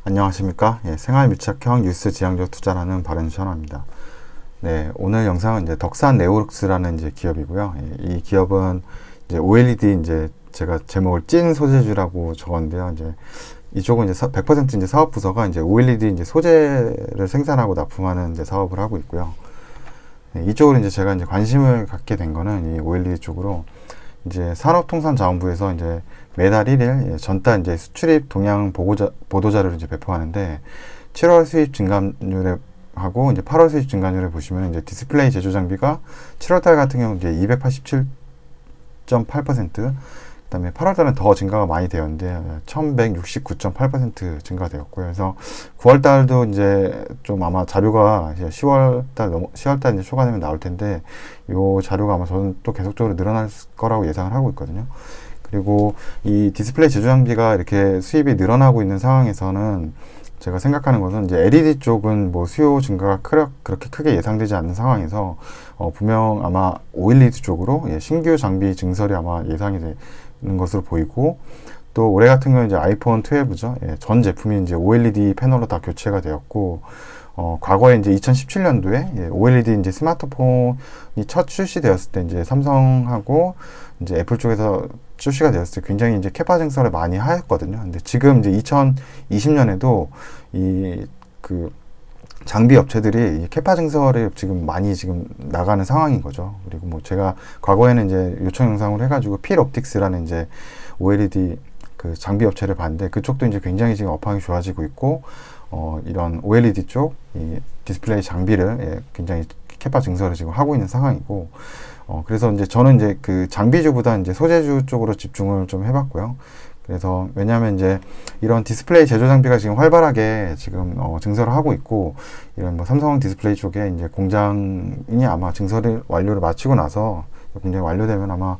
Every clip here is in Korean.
안녕하십니까? 생활 밀착형 뉴스 지향적 투자라는 바른셔너입니다. 네, 오늘 영상은 이제 덕산 네오룩스라는 이제 기업이고요. 이 기업은 이제 OLED 이제 제가 제목을 찐 소재주라고 적었는데요. 이제 이쪽은 이제 100% 이제 사업 부서가 이제 OLED 이제 소재를 생산하고 납품하는 이제 사업을 하고 있고요. 네, 이쪽으로 이제 제가 이제 관심을 갖게 된 거는 이 OLED 쪽으로 이제 산업통상자원부에서 이제 매달 1일 전달 이제 수출입 동향 보도자료를 이제 배포하는데 7월 수입 증가율에 하고 이제 8월 수입 증가율을 보시면 이제 디스플레이 제조 장비가 7월달 같은 경우 이제 287.8%, 그다음에 8월달은 더 증가가 많이 되었는데 1169.8% 증가되었고요. 그래서 9월달도 이제 좀 아마 자료가 10월달 이제 초과되면 나올 텐데 요 자료가 아마 저는 또 계속적으로 늘어날 거라고 예상을 하고 있거든요. 그리고 이 디스플레이 제조 장비가 이렇게 수입이 늘어나고 있는 상황에서는 제가 생각하는 것은 이제 LED 쪽은 뭐 수요 증가가 그렇게 크게 예상되지 않는 상황에서 분명 아마 OLED 쪽으로 신규 장비 증설이 아마 예상이 되는 것으로 보이고, 또 올해 같은 경우는 이제 아이폰 12죠. 전 제품이 이제 OLED 패널로 다 교체가 되었고, 과거에 이제 2017년도에 OLED 이제 스마트폰이 첫 출시되었을 때 이제 삼성하고 이제 애플 쪽에서 출시가 되었을 때 굉장히 이제 캐파 증설을 많이 하였거든요. 근데 지금 이제 2020년에도 이 그 장비 업체들이 캐파 증설에 지금 많이 지금 나가는 상황인 거죠. 그리고 뭐 제가 과거에는 이제 요청 영상으로 해가지고 필 옵틱스라는 이제 OLED 그 장비 업체를 봤는데 그쪽도 이제 굉장히 지금 업황이 좋아지고 있고, 이런 OLED 쪽 이 디스플레이 장비를 굉장히 캐파 증설을 지금 하고 있는 상황이고, 그래서 이제 저는 이제 그 장비주보다 이제 소재주 쪽으로 집중을 좀 해봤고요. 그래서 왜냐하면 이제 이런 디스플레이 제조 장비가 지금 활발하게 지금 증설을 하고 있고, 이런 뭐 삼성 디스플레이 쪽에 이제 공장이 아마 증설을 완료를 마치고 나서 공장이 완료되면 아마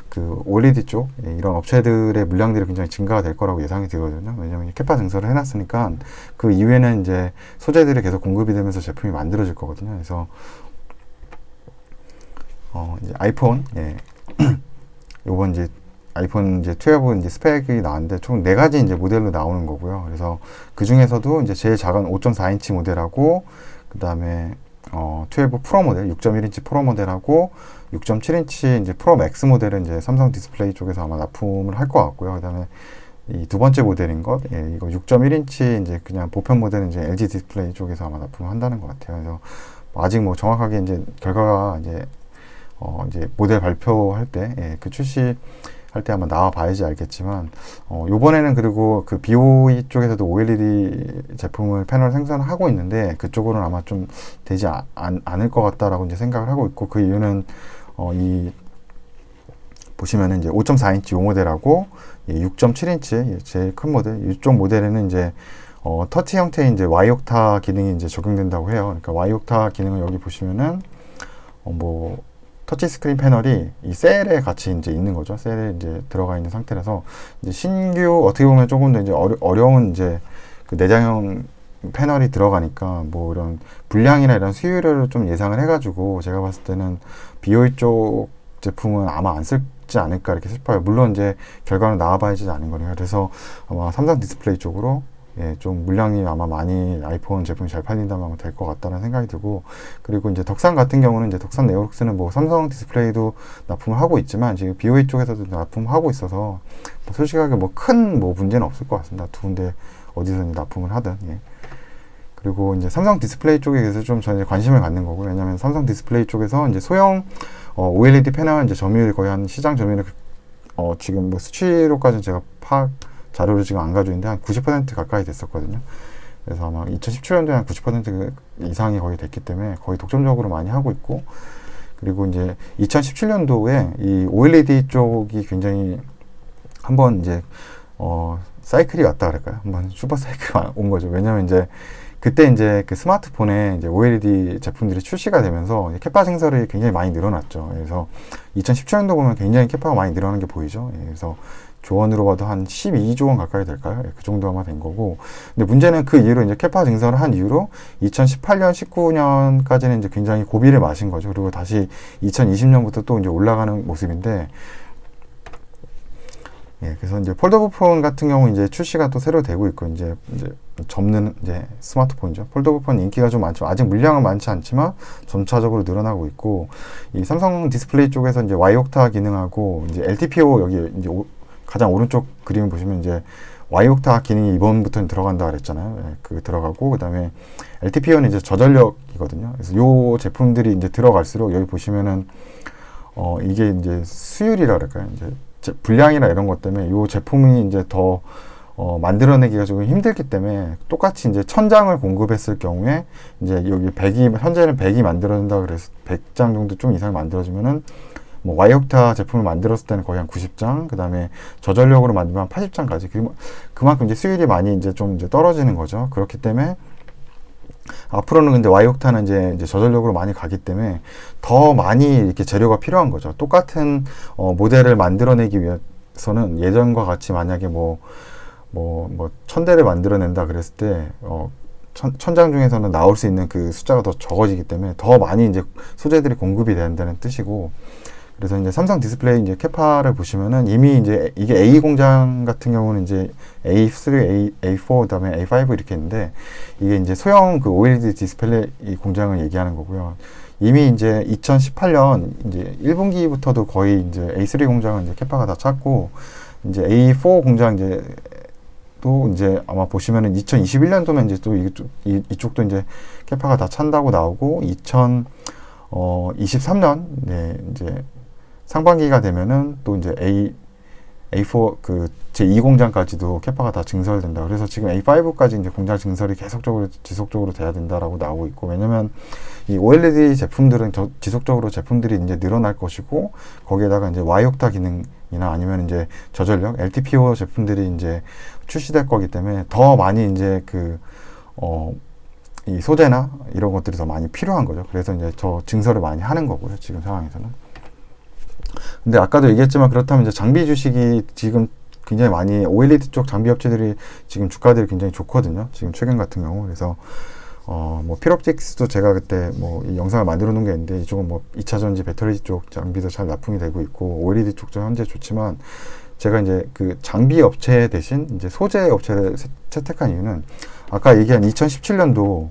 그 OLED 쪽 이런 업체들의 물량들이 굉장히 증가가 될 거라고 예상이 되거든요. 왜냐하면 캐파 증설을 해놨으니까 그 이후에는 이제 소재들이 계속 공급이 되면서 제품이 만들어질 거거든요. 그래서 이제 아이폰, 요번 이제 아이폰 이제 12 이제 스펙이 나왔는데 총 4가지 이제 모델로 나오는 거고요. 그래서 그 중에서도 이제 제일 작은 5.4인치 모델하고, 그 다음에 12 프로 모델, 6.1인치 프로 모델하고 6.7인치 이제 프로 맥스 모델은 이제 삼성 디스플레이 쪽에서 아마 납품을 할 것 같고요. 그 다음에 이 두 번째 모델인 것, 이거 6.1인치 이제 그냥 보편 모델은 이제 LG 디스플레이 쪽에서 아마 납품을 한다는 것 같아요. 그래서 아직 뭐 정확하게 이제 결과가 이제 모델 발표할 때, 그 출시할 때 아마 나와 봐야지 알겠지만, 요번에는 그리고 그 BOE 쪽에서도 OLED 제품을 패널 생산을 하고 있는데, 그쪽으로는 아마 좀 되지 않을 것 같다라고 이제 생각을 하고 있고, 그 이유는, 보시면은 이제 5.4인치 요 모델하고, 6.7인치 제일 큰 모델, 이쪽 모델에는 이제, 터치 형태의 이제 Y옥타 기능이 이제 적용된다고 해요. 그러니까 Y옥타 기능을 여기 보시면은, 터치 스크린 패널이 이 셀에 같이 이제 있는 거죠. 셀에 이제 들어가 있는 상태라서 이제 신규 어떻게 보면 조금 더 이제 어려운 이제 그 내장형 패널이 들어가니까 뭐 이런 불량이나 이런 수율을 좀 예상을 해가지고 제가 봤을 때는 BOE 쪽 제품은 아마 안 쓸지 않을까 이렇게 싶어요. 물론 이제 결과는 나와봐야지 않은 거니까. 그래서 아마 삼성 디스플레이 쪽으로 좀 물량이 아마 많이 아이폰 제품이 잘 팔린다면 될 것 같다는 생각이 들고, 그리고 이제 덕산 같은 경우는 이제 덕산 네오룩스는 뭐 삼성 디스플레이도 납품을 하고 있지만 지금 BOE 쪽에서도 납품하고 있어서 뭐 솔직하게 뭐 큰 뭐 문제는 없을 것 같습니다. 두 군데 어디서 납품을 하든. 그리고 이제 삼성 디스플레이 쪽에 대해서 좀 저는 관심을 갖는 거고, 왜냐면 삼성 디스플레이 쪽에서 이제 소형 OLED 패널 이제 점유율이 거의 한 시장 점유율 지금 뭐 수치로까지는 제가 자료를 지금 안 가지고 있는데 한 90% 가까이 됐었거든요. 그래서 아마 2017년도에 한 90% 이상이 거의 됐기 때문에 거의 독점적으로 많이 하고 있고, 그리고 이제 2017년도에 이 OLED 쪽이 굉장히 한번 이제 사이클이 왔다 그럴까요? 한번 슈퍼 사이클이 온 거죠. 왜냐면 이제 그때 이제 그 스마트폰에 이제 OLED 제품들이 출시가 되면서 캐파 증설이 굉장히 많이 늘어났죠. 그래서 2017년도 보면 굉장히 캐파가 많이 늘어나는 게 보이죠. 그래서 조원으로 봐도 한 12조 원 가까이 될까요? 그 정도 아마 된 거고. 근데 문제는 그 이후로 이제 캐파 증설을 한 이후로 2018년, 19년까지는 이제 굉장히 고비를 마신 거죠. 그리고 다시 2020년부터 또 이제 올라가는 모습인데, 예, 그래서 이제 폴더블 폰 같은 경우 이제 출시가 또 새로 되고 있고, 이제 접는 이제 스마트폰이죠. 폴더블 폰 인기가 좀 많지만, 아직 물량은 많지 않지만, 점차적으로 늘어나고 있고, 이 삼성 디스플레이 쪽에서 이제 Y옥타 기능하고, 이제 LTPO 여기 이제 가장 오른쪽 그림을 보시면 이제 Y옥타 기능이 이번부터는 들어간다 그랬잖아요. 예, 그 들어가고, 그 다음에 LTPO는 이제 저전력이거든요. 그래서 요 제품들이 이제 들어갈수록 여기 보시면은, 이게 이제 수율이라 그럴까요? 이제 분량이나 이런 것 때문에 이 제품이 이제 더 만들어내기가 조금 힘들기 때문에 똑같이 이제 1000장을 공급했을 경우에 이제 여기 100이 현재는 100이 만들어진다 그래서 100장 정도 좀 이상 만들어지면은 뭐 Y옥타 제품을 만들었을 때는 거의 한 90장, 그 다음에 저전력으로 만들면 한 80장까지. 그만큼 이제 수율이 많이 이제 좀 이제 떨어지는 거죠. 그렇기 때문에 앞으로는 근데 Y옥타는 이제 저전력으로 많이 가기 때문에 더 많이 이렇게 재료가 필요한 거죠. 똑같은 모델을 만들어내기 위해서는 예전과 같이 만약에 뭐 1000대를 만들어낸다 그랬을 때 1000장 중에서는 나올 수 있는 그 숫자가 더 적어지기 때문에 더 많이 이제 소재들이 공급이 된다는 뜻이고, 그래서 이제 삼성 디스플레이 이제 캐파를 보시면은 이미 이제 이게 A 공장 같은 경우는 이제 A3, A4, 그다음에 A5 이렇게 있는데, 이게 이제 소형 그 OLED 디스플레이 공장을 얘기하는 거고요. 이미 이제 2018년 이제 1분기부터도 거의 이제 A3 공장은 이제 캐파가 다 찼고, 이제 A4 공장 또 이제 아마 보시면은 2021년도면 이제 또 이쪽도 이제 캐파가 다 찬다고 나오고, 2023년 네 이제 상반기가 되면은 또 이제 A4 그 제2 공장까지도 캐파가 다 증설된다. 그래서 지금 A5까지 이제 공장 증설이 지속적으로 돼야 된다라고 나오고 있고, 왜냐면 이 OLED 제품들은 지속적으로 제품들이 이제 늘어날 것이고, 거기에다가 이제 Y옥타 기능이나 아니면 이제 저전력 LTPO 제품들이 이제 출시될 거기 때문에 더 많이 이제 이 소재나 이런 것들이 더 많이 필요한 거죠. 그래서 이제 저 증설을 많이 하는 거고요, 지금 상황에서는. 근데 아까도 얘기했지만, 그렇다면 이제 장비 주식이 지금 굉장히 많이 OLED 쪽 장비 업체들이 지금 주가들이 굉장히 좋거든요. 지금 최근 같은 경우. 그래서 뭐 필옵틱스도 제가 그때 뭐 이 영상을 만들어 놓은 게 있는데, 이쪽은 뭐 2차 전지 배터리 쪽 장비도 잘 납품이 되고 있고, OLED 쪽도 현재 좋지만, 제가 이제 그 장비 업체 대신 이제 소재 업체를 채택한 이유는, 아까 얘기한 2017년도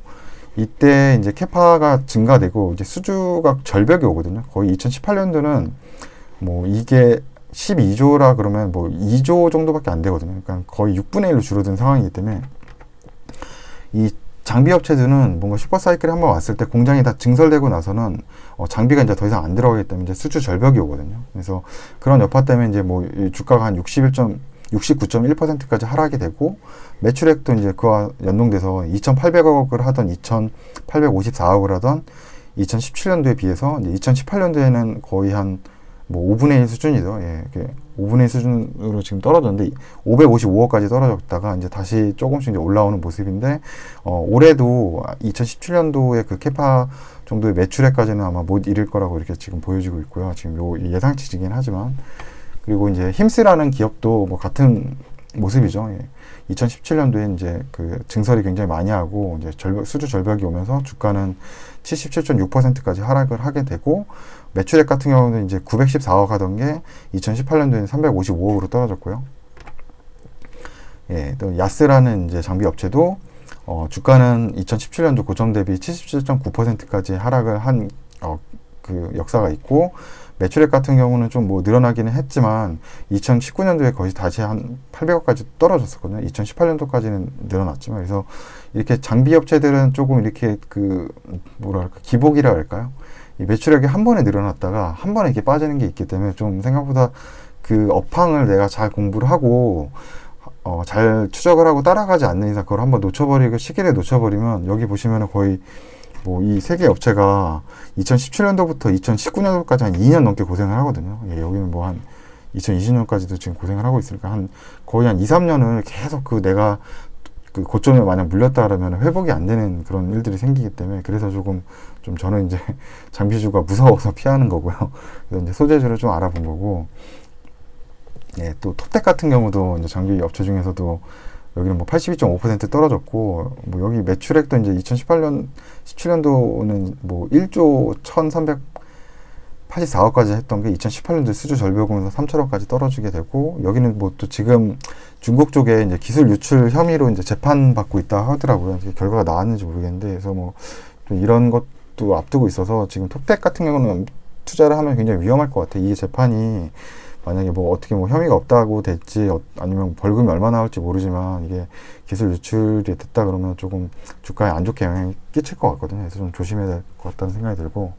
이때 이제 캐파가 증가되고 이제 수주가 절벽이 오거든요. 거의 2018년도는 뭐 이게 12조라 그러면 뭐 2조 정도밖에 안 되거든요. 그러니까 거의 6분의 1로 줄어든 상황이기 때문에, 이 장비 업체들은 뭔가 슈퍼사이클이 한번 왔을 때 공장이 다 증설되고 나서는 장비가 이제 더 이상 안 들어가기 때문에 이제 수주 절벽이 오거든요. 그래서 그런 여파 때문에 이제 뭐 주가가 한 69.1%까지 하락이 되고, 매출액도 이제 그와 연동돼서 2,800억을 하던 2,854억을 하던 2017년도에 비해서 이제 2018년도에는 거의 한 뭐 5분의 1 수준이죠. 예, 5분의 1 수준으로 지금 떨어졌는데 555억까지 떨어졌다가 이제 다시 조금씩 이제 올라오는 모습인데, 올해도 2017년도에 그 캐파 정도의 매출액까지는 아마 못 이룰 거라고 이렇게 지금 보여지고 있고요. 지금 요 예상치이긴 하지만, 그리고 이제 힘스라는 기업도 뭐 같은 모습이죠. 예. 2017년도에 이제 그 증설이 굉장히 많이 하고 이제 수주 절벽이 오면서 주가는 77.6%까지 하락을 하게 되고, 매출액 같은 경우는 이제 914억 하던 게 2018년도에는 355억으로 떨어졌고요. 예, 또 야스라는 이제 장비 업체도 주가는 2017년도 고점 대비 77.9%까지 하락을 한 그 역사가 있고, 매출액 같은 경우는 좀 뭐 늘어나기는 했지만 2019년도에 거의 다시 한 800억까지 떨어졌었거든요. 2018년도까지는 늘어났지만. 그래서 이렇게 장비 업체들은 조금 이렇게 그 뭐랄까 기복이라 할까요? 이 매출액이 한 번에 늘어났다가 한 번에 이렇게 빠지는 게 있기 때문에, 좀 생각보다 그 업황을 내가 잘 공부를 하고 잘 추적을 하고 따라가지 않는 이상 그걸 한번 놓쳐버리고 시기를 놓쳐버리면, 여기 보시면은 거의 뭐 이 세 개 업체가 2017년도부터 2019년도까지 한 2년 넘게 고생을 하거든요. 예, 여기는 뭐 한 2020년까지도 지금 고생을 하고 있으니까 거의 한 2, 3년을 계속 내가 그 고점에 만약 물렸다 그러면 회복이 안 되는 그런 일들이 생기기 때문에, 그래서 좀 저는 이제 장비주가 무서워서 피하는 거고요. 그래서 이제 소재주를 좀 알아본 거고, 예, 또 톱텍 같은 경우도 이제 장비 업체 중에서도 여기는 뭐 82.5% 떨어졌고, 뭐 여기 매출액도 이제 17년도는 뭐 1조 84억까지 했던 게 2018년도 수주 절벽으로서 3천억까지 떨어지게 되고, 여기는 뭐 또 지금 중국 쪽에 이제 기술 유출 혐의로 이제 재판 받고 있다 하더라고요. 결과가 나왔는지 모르겠는데, 그래서 뭐 좀 이런 것도 앞두고 있어서 지금 톡택 같은 경우는 투자를 하면 굉장히 위험할 것 같아요. 이 재판이 만약에 뭐 어떻게 뭐 혐의가 없다고 될지 아니면 벌금이 얼마 나올지 모르지만, 이게 기술 유출이 됐다 그러면 조금 주가에 안 좋게 영향이 끼칠 것 같거든요. 그래서 좀 조심해야 될 것 같다는 생각이 들고,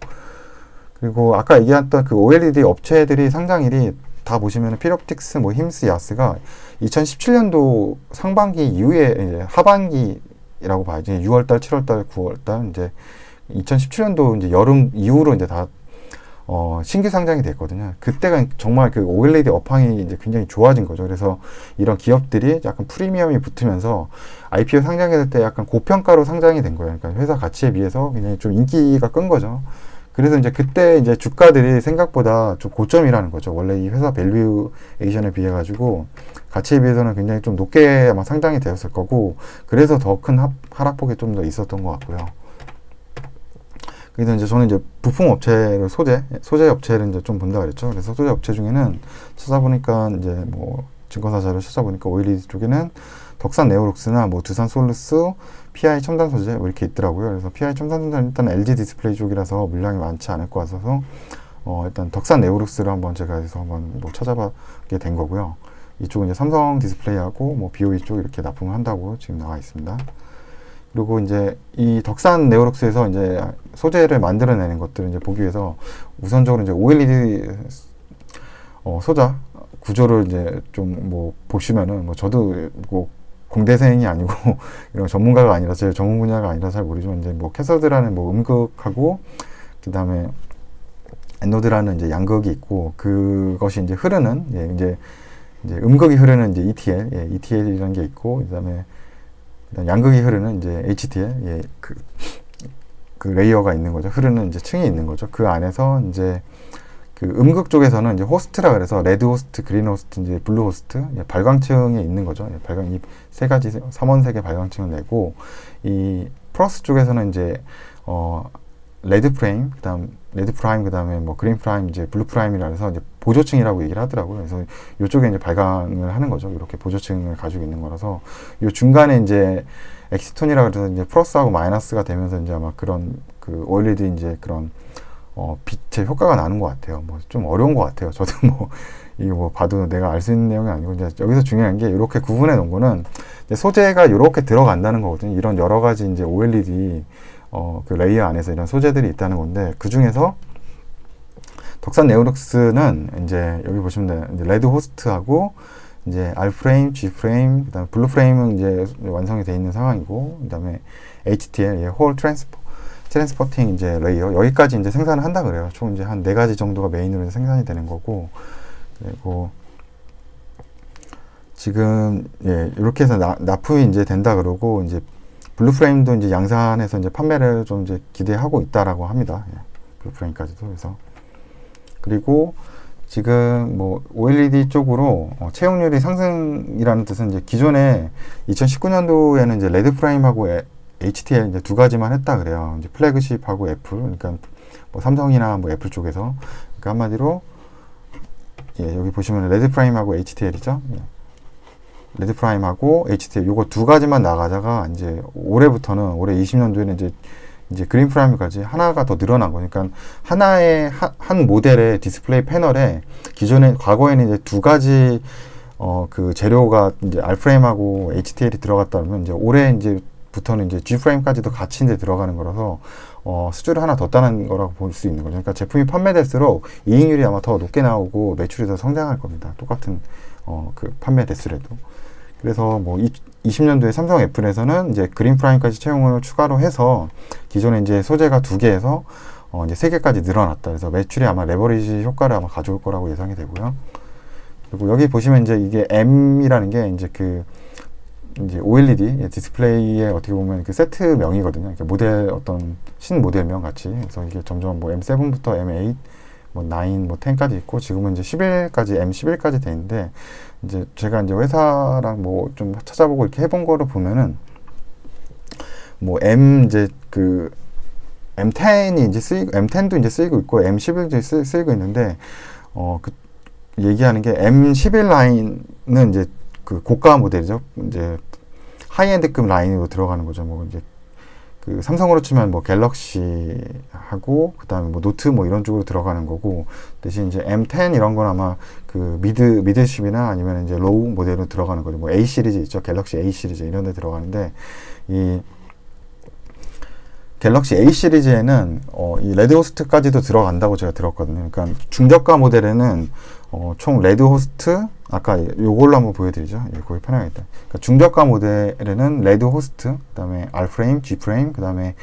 그리고 아까 얘기했던 그 OLED 업체들이 상장일이 다 보시면은 필옵틱스, 뭐 힘스, 야스가 2017년도 상반기 이후에 이제 하반기라고 봐야지. 6월달, 7월달, 9월달 이제 2017년도 이제 여름 이후로 이제 다 신규 상장이 됐거든요. 그때가 정말 그 OLED 업황이 이제 굉장히 좋아진 거죠. 그래서 이런 기업들이 약간 프리미엄이 붙으면서 IPO 상장했을 때 약간 고평가로 상장이 된 거예요. 그러니까 회사 가치에 비해서 굉장히 좀 인기가 끈 거죠. 그래서 이제 그때 이제 주가들이 생각보다 좀 고점이라는 거죠. 원래 이 회사 밸류에이션에 비해 가지고 가치에 비해서는 굉장히 좀 높게 아마 상장이 되었을 거고, 그래서 더 큰 하락폭이 좀 더 있었던 것 같고요. 그래서 이제 저는 이제 부품 업체를 소재 업체를 이제 좀 본다 그랬죠. 그래서 소재 업체 중에는 찾아보니까 이제 뭐 증권사 자료 찾아보니까 OLED 쪽에는 덕산 네오룩스나 뭐 두산 솔루스, PI 첨단 소재 뭐 이렇게 있더라고요. 그래서 PI 첨단 소재는 일단 LG 디스플레이 쪽이라서 물량이 많지 않을 것 같아서 일단 덕산 네오룩스를 한번 제가 해서 한번 뭐 찾아보게 된 거고요. 이쪽은 이제 삼성 디스플레이하고 뭐 BOE 쪽 이렇게 납품을 한다고 지금 나와 있습니다. 그리고 이제 이 덕산 네오룩스에서 이제 소재를 만들어내는 것들을 이제 보기 위해서 우선적으로 이제 OLED 소자 구조를 이제 좀 뭐 보시면은, 뭐 저도 뭐 공대생이 아니고 이런 전문가가 아니라 제 전문 분야가 아니라 잘 모르지만, 이제 뭐 캐서드라는 뭐 음극하고 그 다음에 애노드라는 이제 양극이 있고, 그것이 이제 흐르는 이제 음극이 흐르는 이제 ETL, ETL이라는 게 있고, 그다음에 양극이 흐르는 이제 HTL, 그 레이어가 있는 거죠. 흐르는 이제 층이 있는 거죠. 그 안에서 이제 그 음극 쪽에서는 이제 호스트라 그래서 레드 호스트, 그린 호스트, 이제 블루 호스트, 발광층에 있는 거죠. 이 세 가지 삼원색의 발광층을 내고, 이 플러스 쪽에서는 이제 레드 프레임, 그다음 레드 프라임, 그다음에 뭐 그린 프라임, 이제 블루 프라임이라 해서 이제 보조층이라고 얘기를 하더라고요. 그래서 이쪽에 이제 발광을 하는 거죠. 이렇게 보조층을 가지고 있는 거라서, 이 중간에 이제 엑시톤이라 그래서 이제 플러스하고 마이너스가 되면서 이제 아마 그런 그 OLED 이제 그런 빛의 효과가 나는 것 같아요. 뭐 좀 어려운 것 같아요. 저도 뭐 이게 뭐 봐도 내가 알 수 있는 내용이 아니고, 이제 여기서 중요한 게 이렇게 구분해 놓은 거는 이제 소재가 이렇게 들어간다는 거거든요. 이런 여러 가지 이제 OLED 그 레이어 안에서 이런 소재들이 있다는 건데, 그 중에서 덕산 네오룩스는 이제 여기 보시면 돼요. 이제 레드 호스트하고 이제 R 프레임, G 프레임, 그다음에 블루 프레임은 이제 완성이 되어 있는 상황이고, 그다음에 HTL, 홀 트랜스포팅 이제 레이어, 여기까지 이제 생산을 한다 그래요. 총 이제 한 4가지 정도가 메인으로 생산이 되는 거고, 그리고 지금 이렇게 해서 납품이 이제 된다 그러고, 이제 블루 프레임도 이제 양산해서 이제 판매를 좀 이제 기대하고 있다라고 합니다. 블루 프레임까지도. 그래서 그리고 지금 뭐 OLED 쪽으로 채용률이 상승이라는 뜻은, 이제 기존에 2019년도에는 이제 레드 프라임하고 HTL 이제 2가지만 했다 그래요. 이제 플래그십하고 애플, 그러니까 뭐 삼성이나 뭐 애플 쪽에서. 그러니까 한마디로 여기 보시면 레드 프라임하고 HTL이죠. 레드 프라임하고 HTL 요거 2가지만 나가다가 이제 올해부터는, 올해 20년도에는 이제 그린 프라임까지 하나가 더 늘어난 거니까, 하나의 한 모델의 디스플레이 패널에 기존에 과거에는 이제 2가지 그 재료가 이제 R 프레임하고 HTL이 들어갔다 그러면, 이제 올해 이제부터는 이제 G 프레임까지도 같이 이제 들어가는 거라서 수주를 하나 더 따는 거라고 볼 수 있는 거죠. 그러니까 제품이 판매될수록 이익률이 아마 더 높게 나오고 매출이 더 성장할 겁니다. 똑같은 그 판매 대수라도. 그래서 뭐 20년도에 삼성 애플에서는 이제 그린 프라임까지 채용을 추가로 해서 기존에 이제 소재가 2개에서 이제 3개까지 늘어났다. 그래서 매출에 아마 레버리지 효과를 아마 가져올 거라고 예상이 되고요. 그리고 여기 보시면 이제 이게 M이라는 게 이제 이제 OLED 디스플레이의 어떻게 보면 그 세트명이거든요. 이렇게 모델 어떤 신모델명 같이. 그래서 이게 점점 뭐 M7부터 M8, 뭐 9, 뭐 10까지 있고, 지금은 이제 11까지, M11까지 돼 있는데, 이제 제가 이제 회사랑 뭐 좀 찾아보고 이렇게 해본 거를 보면은, 뭐 이제 M10이 이제 M10도 이제 쓰이고 있고, M11도 쓰이고 있는데, 얘기하는 게 M11 라인은 이제 그 고가 모델이죠. 이제 하이엔드급 라인으로 들어가는 거죠. 뭐 이제 그 삼성으로 치면 뭐 갤럭시하고 그다음에 뭐 노트 뭐 이런 쪽으로 들어가는 거고, 대신 이제 M10 이런 건 아마 그 미드십이나 아니면 이제 로우 모델로 들어가는 거죠. 뭐 A 시리즈 있죠. 갤럭시 A 시리즈 이런 데 들어가는데, 이 갤럭시 A 시리즈에는 이 레드 호스트까지도 들어간다고 제가 들었거든요. 그러니까 중저가 모델에는 총 레드 호스트, 아까 요걸로 한번 보여드리죠. 예, 거기 편하겠다. 그러니까 중저가 모델에는 레드 호스트, 그 다음에 R 프레임, G 프레임, 그 다음에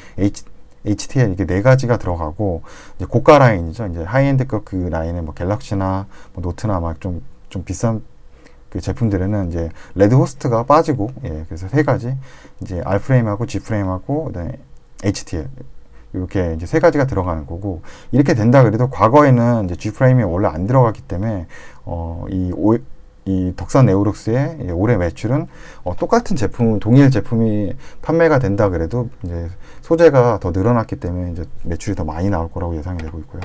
HTL 이렇게 네 가지가 들어가고, 이제 고가 라인이죠. 이제 하이엔드급 그 라인에 뭐 갤럭시나 뭐 노트나 막 좀 비싼 그 제품들에는 이제 레드 호스트가 빠지고, 예, 그래서 세 가지, 이제 R 프레임하고 G 프레임하고 그다음에 HTL 이렇게 이제 세 가지가 들어가는 거고, 이렇게 된다 그래도 과거에는 이제 G 프레임이 원래 안 들어갔기 때문에 이 덕산 에어룩스의 올해 매출은 똑같은 제품, 동일 제품이 판매가 된다 그래도 이제 소재가 더 늘어났기 때문에 이제 매출이 더 많이 나올 거라고 예상이 되고 있고요.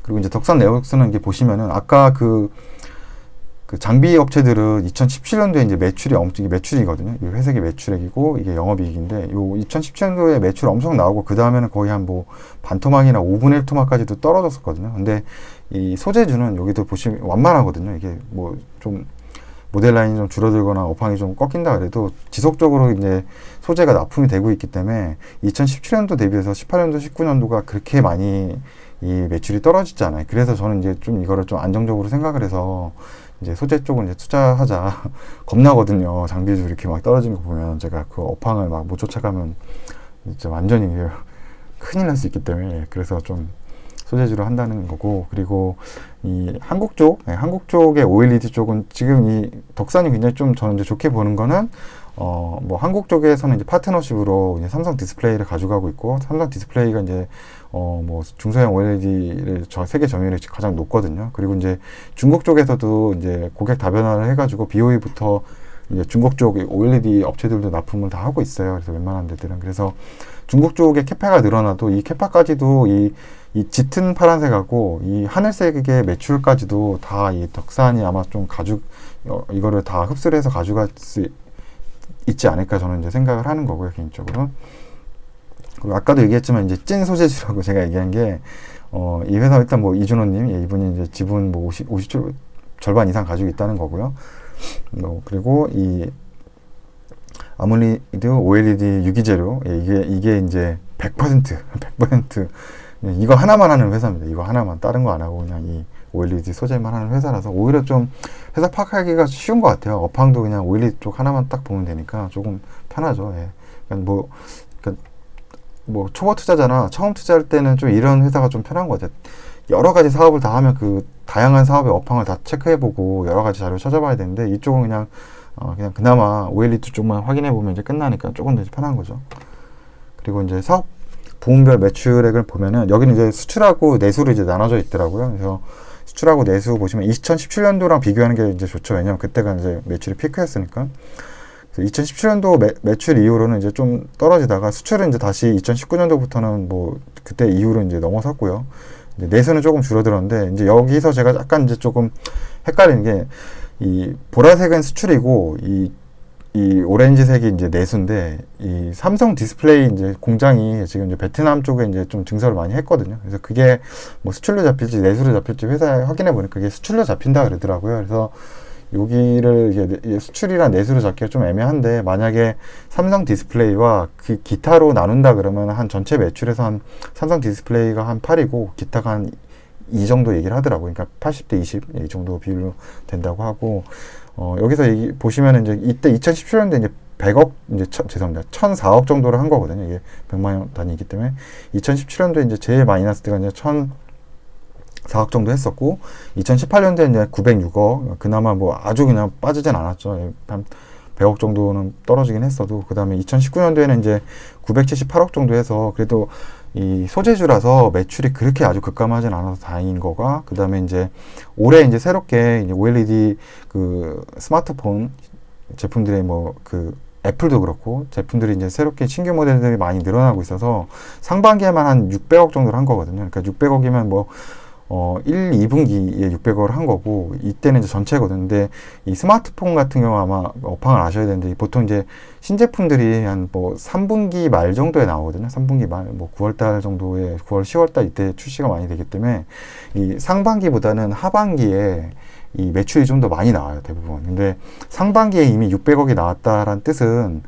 그리고 이제 덕산 에어룩스는 이게 보시면은 아까 그 장비 업체들은 2017년도에 이제 매출이거든요. 이 회색이 매출액이고 이게 영업이익인데, 요 2017년도에 매출 엄청 나오고 그 다음에는 거의 한 뭐 반토막이나 5분의 1 토막까지도 떨어졌었거든요. 근데 이 소재주는 여기도 보시면 완만하거든요. 이게 뭐 좀 모델 라인이 좀 줄어들거나 업황이 좀 꺾인다 그래도 지속적으로 이제 소재가 납품이 되고 있기 때문에 2017년도 대비해서 18년도, 19년도가 그렇게 많이 이 매출이 떨어지지 않아요. 그래서 저는 이제 좀 이거를 좀 안정적으로 생각을 해서 이제 소재 쪽은 이제 투자하자. 겁나거든요. 장비주 이렇게 막 떨어지는 거 보면 제가 그 업황을 막 못 쫓아가면 진짜 완전히 큰일 날 수 있기 때문에, 그래서 좀 소재주로 한다는 거고. 그리고 이 한국 쪽의 OLED 쪽은 지금 이 덕산이 굉장히 좀 저는 이제 좋게 보는 거는 뭐 한국 쪽에서는 이제 파트너십으로 이제 삼성 디스플레이를 가져가고 있고, 삼성 디스플레이가 이제 뭐 중소형 OLED를 세계 점유율이 가장 높거든요. 그리고 이제 중국 쪽에서도 이제 고객 다변화를 해가지고 BOE부터 이제 중국 쪽 OLED 업체들도 납품을 다 하고 있어요. 그래서 웬만한 데들은. 그래서 중국 쪽의 캐파가 늘어나도 이 캐파까지도 이 짙은 파란색하고 이 하늘색의 매출까지도 다 이 덕산이 아마 좀 이거를 다 흡수를 해서 가져갈 수 있지 않을까 저는 이제 생각을 하는 거고요, 개인적으로. 그리고 아까도 얘기했지만 이제 찐 소재주라고 제가 얘기한 게, 이 회사 일단 뭐 이준호님, 예, 이분이 이제 지분 뭐 50% 절반 이상 가지고 있다는 거고요. 그리고 이 아몰리드 OLED 유기재료, 예, 이게 이제 100% 이거 하나만 하는 회사입니다. 이거 하나만, 다른 거 안 하고 그냥 이 OLED 소재만 하는 회사라서 오히려 좀 회사 파악하기가 쉬운 것 같아요. 업황도 그냥 OLED 쪽 하나만 딱 보면 되니까 조금 편하죠. 예. 그러니까 뭐 초보 투자자나 처음 투자할 때는 좀 이런 회사가 좀 편한 것 같아요. 여러 가지 사업을 다 하면 그 다양한 사업의 업황을 다 체크해보고 여러 가지 자료를 찾아봐야 되는데, 이쪽은 그냥 그나마 OLED 쪽만 확인해보면 이제 끝나니까 조금 더 편한 거죠. 그리고 이제 사업 부문별 매출액을 보면은 여기는 이제 수출하고 내수로 이제 나눠져 있더라고요. 그래서 수출하고 내수 보시면 2017년도랑 비교하는 게 이제 좋죠. 왜냐면 그때가 이제 매출이 피크였으니까. 2017년도 매출 이후로는 이제 좀 떨어지다가 수출은 이제 다시 2019년도부터는 뭐 그때 이후로 이제 넘어섰고요. 이제 내수는 조금 줄어들었는데, 이제 여기서 제가 약간 이제 조금 헷갈리는 게, 이 보라색은 수출이고 이 오렌지색이 이제 내수인데, 이 삼성 디스플레이 이제 공장이 지금 이제 베트남 쪽에 이제 좀 증설을 많이 했거든요. 그래서 그게 뭐 수출로 잡힐지 내수로 잡힐지 회사에 확인해 보니까 그게 수출로 잡힌다 그러더라고요. 그래서 여기를 이게 수출이랑 내수로 잡기가 좀 애매한데, 만약에 삼성 디스플레이와 그 기타로 나눈다 그러면 한 전체 매출에서 한 삼성 디스플레이가 한 8이고 기타가 한 2 정도 얘기를 하더라고요. 그러니까 80대 20 이 정도 비율로 된다고 하고, 여기서 보시면은 이제 이때 2017년도에 이제 100억, 이제 죄송합니다. 1,004억 정도를 한 거거든요. 이게 100만 원 단위이기 때문에 2017년도에 이제 제일 많이 났을 때가 이제 1,004억 정도 했었고, 2018년도에 이제 906억, 그나마 뭐 아주 그냥 빠지진 않았죠. 한 100억 정도는 떨어지긴 했어도, 그 다음에 2019년도에는 이제 978억 정도 해서 그래도 이 소재주라서 매출이 그렇게 아주 급감하진 않아서 다행인 거가, 그 다음에 이제 올해 이제 새롭게 이제 OLED 그 스마트폰 제품들의 뭐 그 애플도 그렇고 제품들이 이제 새롭게 신규 모델들이 많이 늘어나고 있어서 상반기에만 한 600억 정도를 한 거거든요. 그러니까 600억이면 뭐 1, 2분기에 600억을 한 거고, 이때는 이제 전체거든요. 근데 이 스마트폰 같은 경우 아마 업황을 아셔야 되는데, 보통 이제 신제품들이 한 뭐 3분기 말 정도에 나오거든요. 3분기 말, 뭐 9월달 정도에, 9월, 10월달 이때 출시가 많이 되기 때문에, 이 상반기보다는 하반기에 이 매출이 좀 더 많이 나와요, 대부분. 근데 상반기에 이미 600억이 나왔다라는 뜻은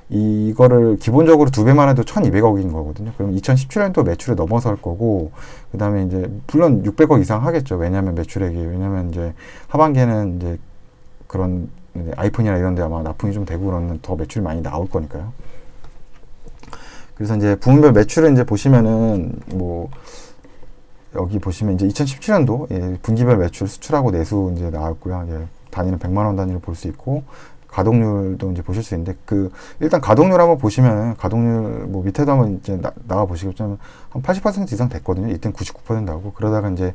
이거를 기본적으로 두 배만 해도 1200억인 거거든요. 그럼 2017년도 매출을 넘어설 거고, 그 다음에 이제, 물론 600억 이상 하겠죠. 왜냐면 매출액이, 왜냐면 이제 하반기에는 이제 그런 아이폰이나 이런 데 아마 납품이 좀 되고 그러면 더 매출이 많이 나올 거니까요. 그래서 이제 부문별 매출을 이제 보시면은, 뭐, 여기 보시면 이제 2017년도 예, 분기별 매출 수출하고 내수 이제 나왔고요. 예, 단위는 100만 원 단위로 볼 수 있고, 가동률도 이제 보실 수 있는데, 일단 가동률 한번 보시면은, 가동률, 뭐 밑에도 한번 이제 나와 보시겠지만, 한 80% 이상 됐거든요. 이때는 99% 나오고, 그러다가 이제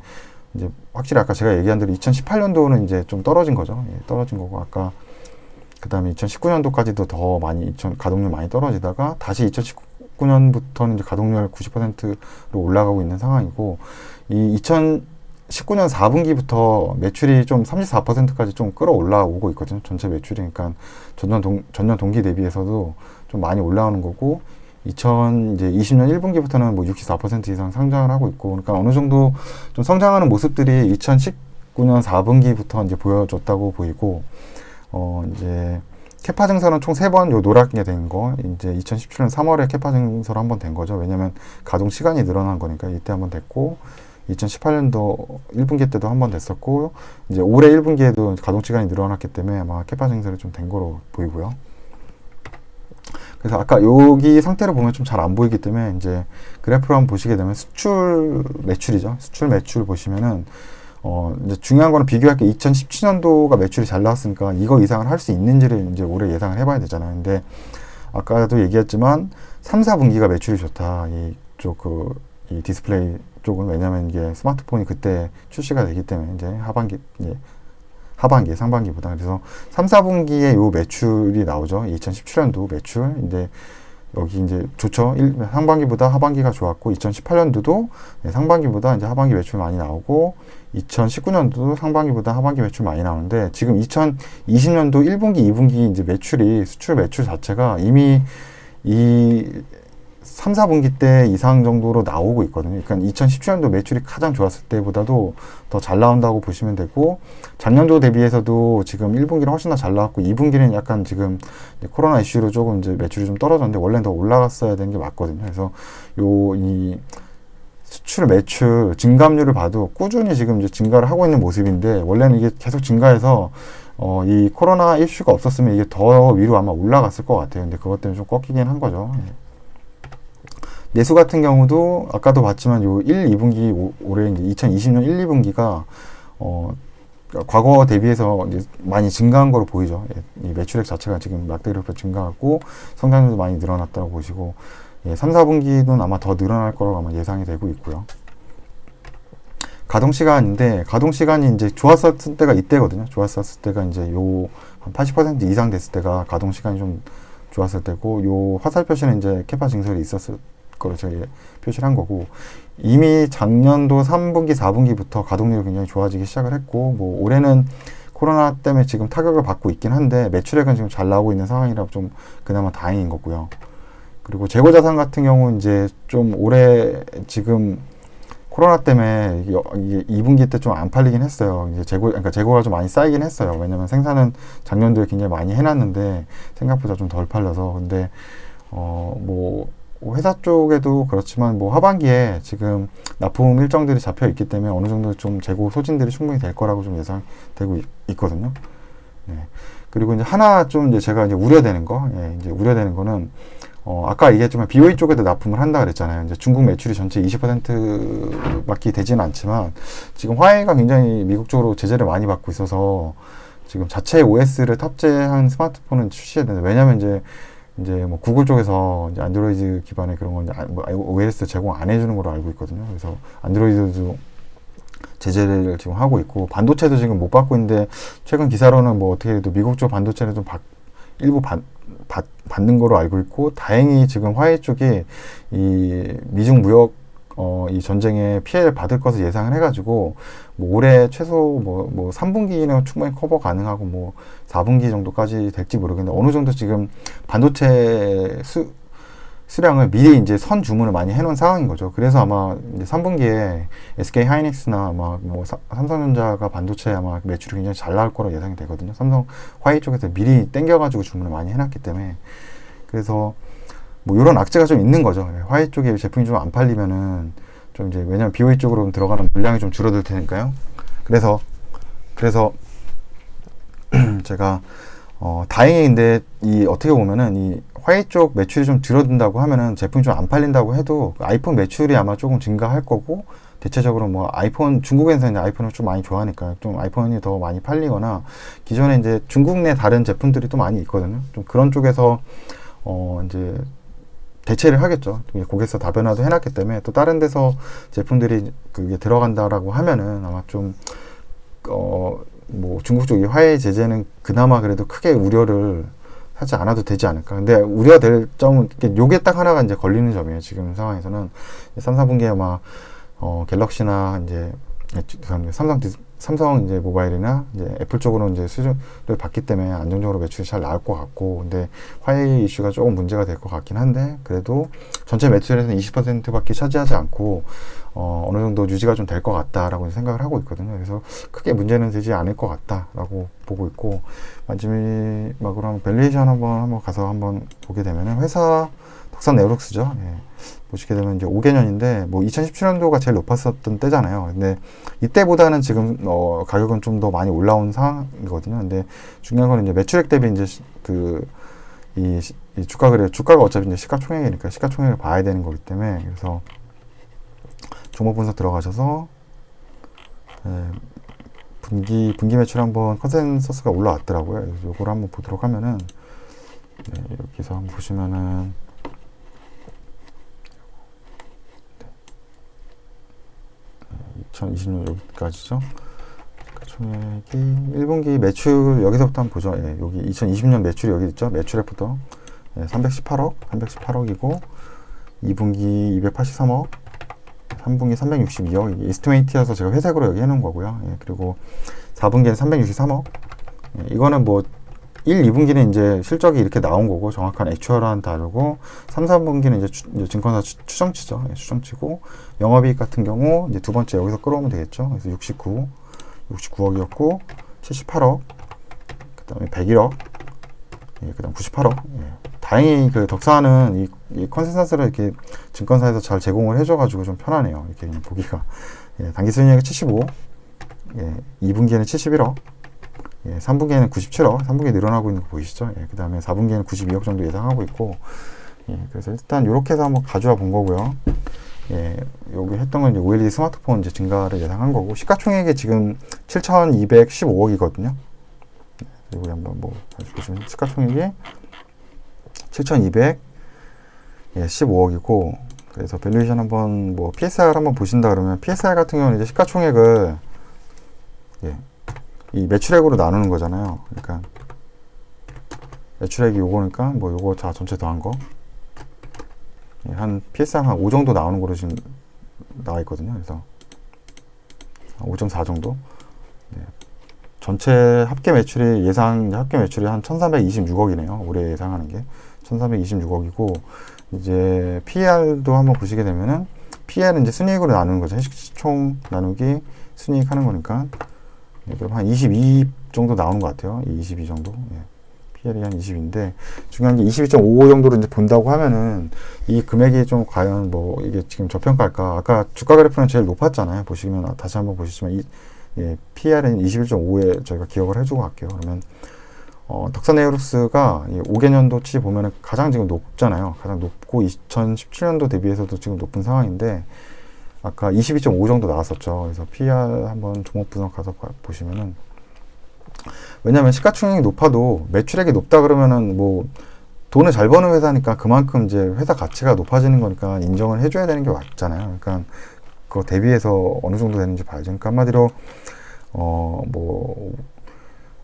확실히 아까 제가 얘기한 대로 2018년도는 이제 좀 떨어진 거죠. 예, 떨어진 거고, 아까, 그 다음에 2019년도까지도 더 많이, 가동률 많이 떨어지다가, 다시 2019년부터는 이제 가동률 90%로 올라가고 있는 상황이고, 이 2019년 4분기부터 매출이 좀 34%까지 좀 끌어올라오고 있거든요. 전체 매출이. 그러니까 전년 동기 대비해서도 좀 많이 올라오는 거고, 이제 20년 1분기부터는 뭐 64% 이상 성장을 하고 있고, 그러니까 어느 정도 좀 성장하는 모습들이 2019년 4분기부터 이제 보여줬다고 보이고, 이제 캐파 증설은 총 3번 요 노랗게 된 거, 이제 2017년 3월에 캐파 증설 한 번 된 거죠. 왜냐면 가동 시간이 늘어난 거니까 이때 한 번 됐고, 2018년도 1분기 때도 한 번 됐었고, 이제 올해 1분기에도 가동 시간이 늘어났기 때문에 아마 캐파 증설이 좀 된 거로 보이고요. 그래서 아까 여기 상태를 보면 좀 잘 안 보이기 때문에 이제 그래프를 한번 보시게 되면 수출 매출이죠. 수출 매출 보시면은 이제 중요한 거는 비교할 게 2017년도가 매출이 잘 나왔으니까 이거 이상을 할 수 있는지를 이제 올해 예상을 해봐야 되잖아요. 근데 아까도 얘기했지만 3, 4분기가 매출이 좋다. 이 디스플레이 쪽은 왜냐면 이게 스마트폰이 그때 출시가 되기 때문에 이제 하반기, 상반기보다. 그래서 3, 4분기에 요 매출이 나오죠. 2017년도 매출. 근데 여기 이제 좋죠. 상반기보다 하반기가 좋았고, 2018년도도 상반기보다 이제 하반기 매출 많이 나오고, 2019년도도 상반기보다 하반기 매출 많이 나오는데, 지금 2020년도 1분기, 2분기 이제 수출 매출 자체가 이미 이 3, 4분기 때 이상 정도로 나오고 있거든요. 그러니까 2017년도 매출이 가장 좋았을 때보다도 더 잘 나온다고 보시면 되고, 작년도 대비해서도 지금 1분기는 훨씬 더 잘 나왔고, 2분기는 약간 지금 코로나 이슈로 조금 이제 매출이 좀 떨어졌는데, 원래는 더 올라갔어야 되는 게 맞거든요. 그래서 이 수출 매출 증감률을 봐도 꾸준히 지금 이제 증가를 하고 있는 모습인데, 원래는 이게 계속 증가해서 이 코로나 이슈가 없었으면 이게 더 위로 아마 올라갔을 것 같아요. 근데 그것 때문에 좀 꺾이긴 한 거죠. 내수 같은 경우도 아까도 봤지만 요 1, 2분기 올해 이제 2020년 1, 2분기가 과거 대비해서 이제 많이 증가한 거로 보이죠. 이 매출액 자체가 지금 락대그래프 증가하고 성장률도 많이 늘어났다고 보시고, 3, 4분기는 아마 더 늘어날 거라고 아마 예상이 되고 있고요. 가동 시간인데, 가동 시간이 이제 좋았을 때가 이때거든요. 좋았을 때가 이제 한 80% 이상 됐을 때가 가동 시간이 좀 좋았을 때고, 요 화살 표시는 이제 캐파 증설이 있었을 거로 저희 표시를 한 거고, 이미 작년도 3분기, 4분기부터 가동률이 굉장히 좋아지기 시작을 했고, 뭐 올해는 코로나 때문에 지금 타격을 받고 있긴 한데 매출액은 지금 잘 나오고 있는 상황이라 좀 그나마 다행인 거고요. 그리고 재고 자산 같은 경우 이제 좀 올해 지금 코로나 때문에 이게 2분기 때 좀 안 팔리긴 했어요. 이제 그러니까 재고가 좀 많이 쌓이긴 했어요. 왜냐면 생산은 작년도에 굉장히 많이 해놨는데 생각보다 좀 덜 팔려서. 근데 뭐 회사 쪽에도 그렇지만 뭐 하반기에 지금 납품 일정들이 잡혀 있기 때문에 어느 정도 좀 재고 소진들이 충분히 될 거라고 좀 예상되고 있거든요. 네. 그리고 이제 하나 좀 이제 제가 이제 우려되는 거는 아까 얘기했지만 BOE 쪽에도 납품을 한다 그랬잖아요. 이제 중국 매출이 전체 20%밖에 되지는 않지만 지금 화웨이가 굉장히 미국 쪽으로 제재를 많이 받고 있어서 지금 자체 OS를 탑재한 스마트폰은 출시해야 되는데, 왜냐면 이제 뭐 구글 쪽에서 이제 안드로이드 기반의 그런 건 OS 제공 안 해주는 걸로 알고 있거든요. 그래서 안드로이드도 제재를 지금 하고 있고, 반도체도 지금 못 받고 있는데, 최근 기사로는 뭐 어떻게 해도 미국 쪽 반도체는 좀 일부 받는 거로 알고 있고, 다행히 지금 화웨이 쪽이 이 미중 무역 이 전쟁에 피해를 받을 것을 예상을 해가지고, 뭐 올해 최소 뭐 3분기는 충분히 커버 가능하고, 뭐 4분기 정도까지 될지 모르겠는데, 어느 정도 지금 반도체 수량을 미리 이제 선 주문을 많이 해놓은 상황인 거죠. 그래서 아마 이제 3분기에 SK 하이닉스나 아마 뭐 삼성전자가 반도체 아마 매출이 굉장히 잘 나올 거로 예상이 되거든요. 삼성 화웨이 쪽에서 미리 땡겨가지고 주문을 많이 해놨기 때문에. 그래서 뭐 이런 악재가 좀 있는 거죠. 화웨이 쪽에 제품이 좀 안 팔리면은 좀 이제, 왜냐면 BOE 쪽으로 들어가는 물량이 좀 줄어들 테니까요. 그래서 제가 다행히, 근데 이 어떻게 보면은 이 화웨이 쪽 매출이 좀 줄어든다고 하면은 제품이 좀 안 팔린다고 해도 아이폰 매출이 아마 조금 증가할 거고, 대체적으로 뭐 아이폰, 중국에서 이제 아이폰을 좀 많이 좋아하니까 좀 아이폰이 더 많이 팔리거나, 기존에 이제 중국 내 다른 제품들이 또 많이 있거든요. 좀 그런 쪽에서 이제 대체를 하겠죠. 고객사 다변화도 해놨기 때문에, 또 다른 데서 제품들이 그게 들어간다라고 하면은 아마 좀 뭐 중국 쪽이 화웨이 제재는 그나마 그래도 크게 우려를 하지 않아도 되지 않을까. 근데 우려될 점은 요게 딱 하나가 이제 걸리는 점이에요. 지금 상황에서는 3, 4분기에 아마 갤럭시나 이제 삼성 이제 모바일이나 이제 애플 쪽으로 이제 수주를 받기 때문에 안정적으로 매출이 잘 나올 것 같고, 근데 화웨이 이슈가 조금 문제가 될 것 같긴 한데, 그래도 전체 매출에서는 20%밖에 차지하지 않고 어느 정도 유지가 좀 될 것 같다라고 생각을 하고 있거든요. 그래서 크게 문제는 되지 않을 것 같다라고 보고 있고, 마지막으로 한번 밸류에이션 한번 가서 한번 보게 되면은, 회사 덕산 네오룩스죠. 예. 보시게 되면 이제 5개년인데, 뭐 2017년도가 제일 높았었던 때잖아요. 근데 이때보다는 지금 가격은 좀 더 많이 올라온 상황이거든요. 근데 중요한 건 이제 매출액 대비 이제 이 주가가 어차피 이제 시가총액이니까 시가총액을 봐야 되는 거기 때문에, 그래서 종목 분석 들어가셔서 분기 매출 한번 컨센서스가 올라왔더라고요. 요거를 한번 보도록 하면은, 여기서 한번 보시면은 2020년 여기까지죠. 총액이 1분기 매출 여기서부터 한번 보죠. 예, 여기 2020년 매출이 여기 있죠. 매출액부터 318억이고, 2분기 283억, 3분기 362억, 이게 에스티메이트여서 제가 회색으로 여기 해놓은 거고요. 예, 그리고 4분기에는 363억. 예, 이거는 뭐 1, 2분기는 이제 실적이 이렇게 나온 거고, 정확한 액추얼과는 다르고, 3, 4분기는 이제 증권사 추정치죠. 예, 추정치고, 영업이익 같은 경우 이제 두 번째 여기서 끌어오면 되겠죠. 그래서 69억이었고, 78억, 그 다음에 101억, 예, 그 다음 98억. 예. 다행히 그 덕사는 이 컨센서스를 이렇게 증권사에서 잘 제공을 해줘가지고 좀 편하네요. 이렇게 그냥 보기가. 예, 당기 순이익이 75, 예, 2분기에는 71억, 예, 3분기에는 97억, 3분기에 늘어나고 있는 거 보이시죠? 예, 그 다음에 4분기에는 92억 정도 예상하고 있고, 예, 그래서 일단 이렇게 해서 한번 가져와 본 거고요. 예, 여기 했던 건 이제 OLED 스마트폰 이제 증가를 예상한 거고, 시가총액이 지금 7,215억이거든요. 여기 한번 뭐 다시 보시면 시가총액이 7,215억이고, 그래서 밸류에이션 한번 뭐 PSR 한번 보신다 그러면, PSR 같은 경우는 이제 시가총액을 이 매출액으로 나누는 거잖아요. 그러니까 매출액이 요거니까 뭐 요거 자 전체 더한 거, 한 PSR 한 5 정도 나오는 거로 지금 나와 있거든요. 그래서 5.4 정도. 네. 전체 합계 매출이 합계 매출이 한 1,326억이네요. 올해 예상하는 게 1,326억이고, 이제 PER도 한번 보시게 되면은, PER은 이제 순이익으로 나누는 거죠. 시총 나누기 순이익 하는 거니까, 예, 그럼 한 22 정도 나오는 것 같아요. 22 정도. 예. PER이 한 20인데, 중요한 게 22.55 정도로 이제 본다고 하면은, 이 금액이 좀 과연 뭐 이게 지금 저평가일까? 아까 주가 그래프는 제일 높았잖아요. 보시면 다시 한번 보시지만, 예, PER은 21.5에 저희가 기억을 해주고 갈게요. 그러면 덕산 에어룩스가 5개년도치 보면은 가장 지금 높잖아요. 가장 높고, 2017년도 대비해서도 지금 높은 상황인데, 아까 22.5 정도 나왔었죠. 그래서 PER 한번 종목 분석 가서 보시면은, 왜냐면 시가총액이 높아도 매출액이 높다 그러면은 뭐 돈을 잘 버는 회사니까 그만큼 이제 회사 가치가 높아지는 거니까 인정을 해줘야 되는 게 맞잖아요. 그러니까 그거 대비해서 어느 정도 되는지 봐야죠. 그러니까 한마디로 뭐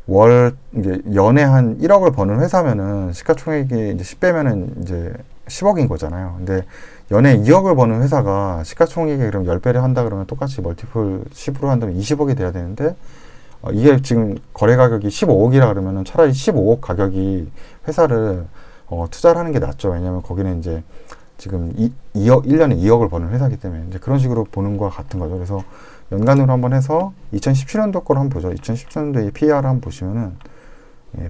이제 연에 한 1억을 버는 회사면은 시가총액이 이제 10배면은 이제 10억인 거잖아요. 근데 연에 2억을 버는 회사가 시가총액이 그럼 10배를 한다 그러면 똑같이 멀티플 10으로 한다면 20억이 돼야 되는데, 이게 지금 거래 가격이 15억이라 그러면은 차라리 15억 가격이 회사를 투자를 하는 게 낫죠. 왜냐면 거기는 이제 지금 2억, 1년에 2억을 버는 회사이기 때문에 이제 그런 식으로 보는 거와 같은 거죠. 그래서 연간으로 한번 해서 2017년도 걸 한번 보죠. 2017년도에 PER 한번 보시면은,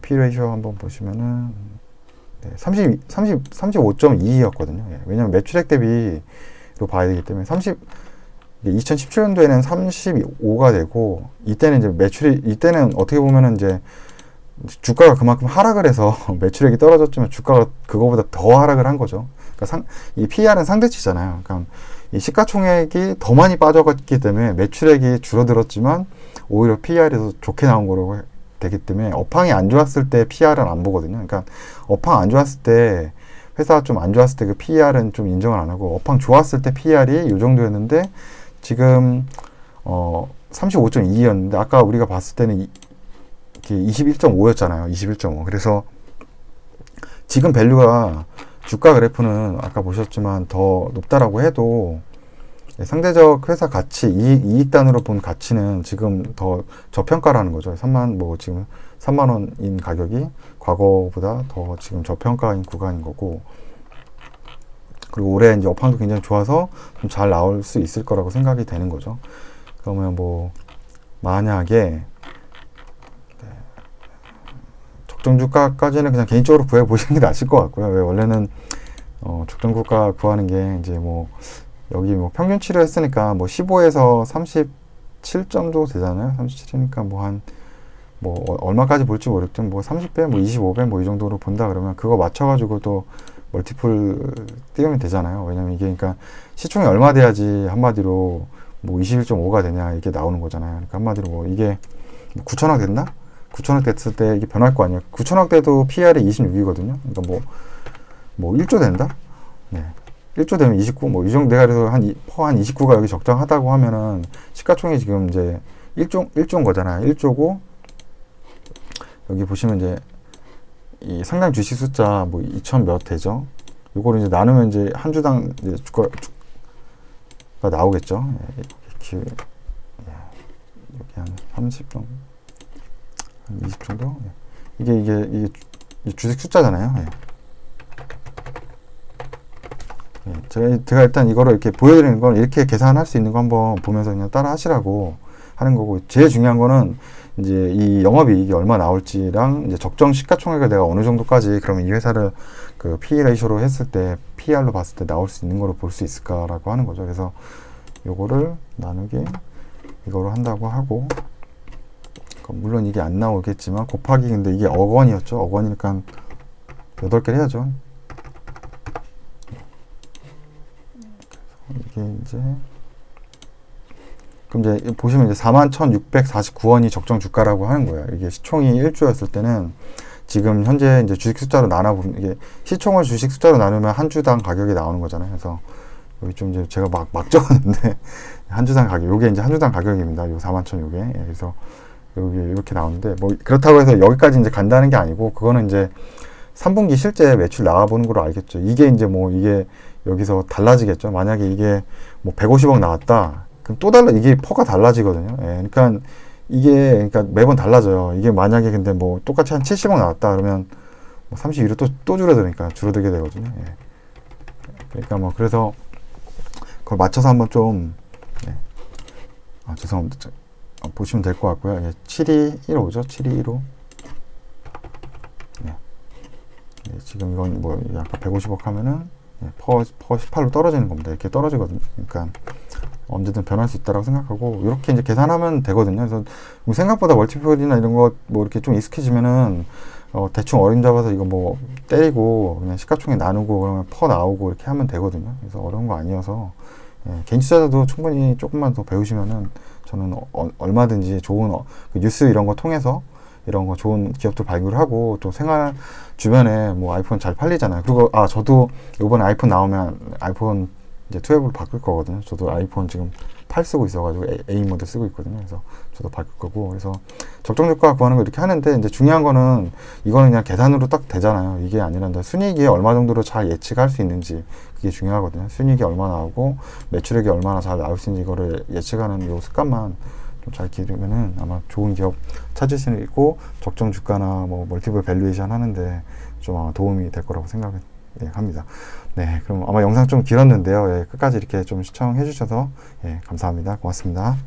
P 레이쇼 한번 보시면은, 35.22였거든요. 왜냐면 매출액 대비로 봐야 되기 때문에 2017년도에는 35가 되고, 이때는 이제 이때는 어떻게 보면은 이제 주가가 그만큼 하락을 해서 매출액이 떨어졌지만 주가가 그거보다 더 하락을 한 거죠. 그러니까 이 PER은 상대치잖아요. 그러니까 이 시가총액이 더 많이 빠져갔기 때문에 매출액이 줄어들었지만 오히려 PER이 더 좋게 나온 거라고 되기 때문에, 업황이 안 좋았을 때 PER은 안 보거든요. 그러니까 업황 안 좋았을 때, 회사가 좀 안 좋았을 때 그 PER은 좀 인정을 안 하고, 업황 좋았을 때 PER이 이 정도였는데 지금 35.2였는데 아까 우리가 봤을 때는 21.5였잖아요. 21.5. 그래서 지금 밸류가, 주가 그래프는 아까 보셨지만 더 높다라고 해도 상대적 회사 가치, 이익단으로 본 가치는 지금 더 저평가라는 거죠. 지금 3만 원인 가격이 과거보다 더 지금 저평가인 구간인 거고, 그리고 올해 이제 업황도 굉장히 좋아서 좀 잘 나올 수 있을 거라고 생각이 되는 거죠. 그러면 만약에 적정주가까지는 그냥 개인적으로 구해 보시는 게 나을 것 같고요. 왜 원래는 적정주가 구하는 게 이제 여기 평균치를 했으니까 15에서 37점 정도 되잖아요. 37이니까 얼마까지 볼지 모르겠지만 30배, 25배 이 정도로 본다 그러면 그거 맞춰가지고 또 멀티플 띄우면 되잖아요. 왜냐면 이게 그러니까 시총이 얼마 돼야지 한마디로 21.5가 되냐 이게 나오는 거잖아요. 그러니까 한마디로 이게 9천억 됐나? 9천억 됐을 때 이게 변할 거 아니에요. 9천억 돼도 PR이 26이거든요. 그러니까 1조 된다? 네. 1조 되면 29, 이 정도, 내가 그래서 한 29가 여기 적정하다고 하면은, 시가총액이 지금 이제 1조인 거잖아요. 1조고, 여기 보시면 이제, 이 상당 주식 숫자 2천 몇 되죠. 요거를 이제 나누면 이제 한 주당 이제 주가가 나오겠죠. 여기 한 30 정도, 한 20 정도? 이게 주식 숫자잖아요. 제가 일단 이거를 이렇게 보여드리는 건, 이렇게 계산할 수 있는 거 한번 보면서 그냥 따라 하시라고 하는 거고, 제일 중요한 거는 이제 이 영업이익이 얼마 나올지랑 이제 적정 시가총액을 내가 어느 정도까지 그러면 이 회사를 그 PE 레이쇼로 했을 때, PER로 봤을 때 나올 수 있는 거로 볼 수 있을까라고 하는 거죠. 그래서 요거를 나누기 이거로 한다고 하고, 물론 이게 안 나오겠지만 곱하기, 근데 이게 억 원이었죠. 억 원이니까 8개를 해야죠. 이게 이제, 그럼 이제 보시면 이제 41,649원이 적정 주가라고 하는 거예요. 이게 시총이 1조였을 때는 지금 현재 이제 주식 숫자로 나눠보면, 이게 시총을 주식 숫자로 나누면 한 주당 가격이 나오는 거잖아요. 그래서 여기 좀 이제 제가 막 적었는데 한 주당 가격, 요게 이제 한 주당 가격입니다. 요 41,000 요게. 그래서 여기 이렇게 나오는데, 그렇다고 해서 여기까지 이제 간다는 게 아니고, 그거는 이제 3분기 실제 매출 나와보는 걸로 알겠죠. 이게 이제 이게 여기서 달라지겠죠. 만약에 이게 150억 나왔다. 그럼 이게 퍼가 달라지거든요. 그러니까 그러니까 매번 달라져요. 이게 만약에 근데 똑같이 한 70억 나왔다. 그러면 32로 또 줄어들게 되거든요. 그러니까 그래서 그걸 맞춰서 한번 좀, 죄송합니다. 보시면 될 것 같고요. 7215죠. 7215. 지금 이건 아까 150억 하면은 퍼 18로 떨어지는 겁니다. 이렇게 떨어지거든요. 그러니까 언제든 변할 수 있다고 생각하고, 이렇게 이제 계산하면 되거든요. 그래서 생각보다 멀티플이나 이런 거 이렇게 좀 익숙해지면은 대충 어림잡아서 이거 때리고 그냥 시가총액 나누고 그러면 퍼 나오고 이렇게 하면 되거든요. 그래서 어려운 거 아니어서, 개인 투자자도 충분히 조금만 더 배우시면은 저는 얼마든지 좋은 그 뉴스 이런 거 통해서 이런 거 좋은 기업들 발굴하고, 또 생활 주변에 아이폰 잘 팔리잖아요. 그리고 저도 이번에 아이폰 나오면 아이폰 이제 12로 바꿀 거거든요. 저도 아이폰 지금 8 쓰고 있어가지고 A 모드 쓰고 있거든요. 그래서 저도 바뀔 거고. 그래서 적정 주가 구하는 거 이렇게 하는데, 이제 중요한 거는 이거는 그냥 계산으로 딱 되잖아요. 이게 아니라 순이익이 얼마 정도로 잘 예측할 수 있는지, 그게 중요하거든요. 순이익이 얼마 나오고 매출액이 얼마나 잘 나올 수 있는지 이거를 예측하는 요 습관만 좀 잘 기르면은 아마 좋은 기업 찾을 수 있고, 적정 주가나 뭐 멀티플 밸류에이션 하는데 좀 아마 도움이 될 거라고 생각을 합니다. 네, 그럼 아마 영상 좀 길었는데요. 예, 끝까지 이렇게 좀 시청해 주셔서 예, 감사합니다. 고맙습니다.